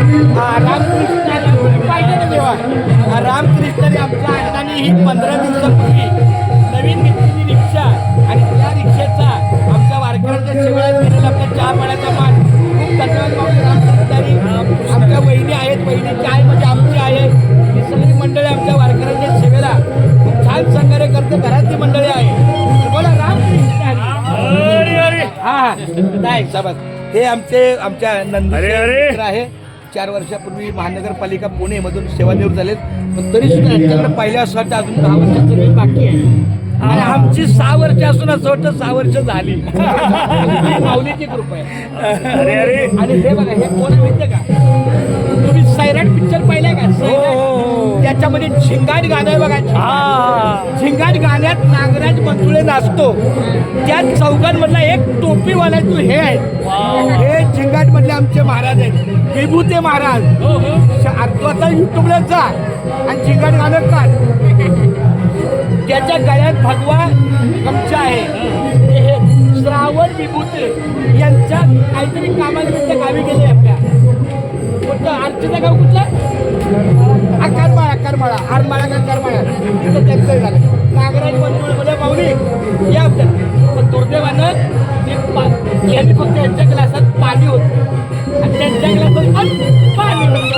रामकृष्ण पाहिजे ना देवा. रामकृष्णाने आमच्या अण्णांनी ही 15 दिवसापूर्वी नवीन घेतलेली रिक्षा आणि त्या रिक्षेचा आमच्या वारकऱ्यांच्या सेवेला केलेला आपल्या चहा पाण्याचा मान खूप धन्यवाद माऊली रामकृष्णांनी. आमच्या वहिनी आहेत, वहिनी चाय म्हणजे आमची आहे. ही सगळी मंडळी आमच्या वारकऱ्यांच्या सेवेला खूप छान सहकार्य करते. घरातली मंडळी आहे. बोला रामकृष्ण हा नाही साहेब. हे आमच्या नंदी आहे. 4 वर्षापूर्वी महानगरपालिका पुणे मधून सेवानिवृत्त झालेत, पण तरी सुद्धा यांच्याकडे पहिल्या असं वाटतं अजून 10 वर्षाचं वेळ बाकी आहे. आणि आमची 6 वर्ष असून असं वाटतं 6 वर्ष झाली. माऊलीची कृपा आहे. आणि हे बघा, हे कोण माहितीये का, तुम्ही सैराट पिक्चर पाहिलाय का? त्याच्यामध्ये झिंगाट गाणं आहे बघा. झिंगाट गाण्यात नागराज मंजुळे नाचतो. त्या चौघांमधला एक टोपीवाला तू हे आहे. हे झिंगाट मधले आमचे महाराज आहेत, विभूते महाराज. तू आता युट्यूबला जा आणि झिंगाट गाणं काढ. त्याच्या गळ्यात भगवा गमछा आहे. हे श्रावण विभूते यांच्या काहीतरी कामानिमित्त गावी गेले. आपल्या कुठलं आरतीचं गाव कुठलं? करमाळा आरमाळा का करमाळा, तिथं त्यांचं झालं. नागराज मंजुळे माऊली या आपल्या, पण दुर्दैवानं यांनी फक्त यांच्या ग्लासात पाणी होतं आणि त्यांच्या ग्लासात पण पाणी होतं.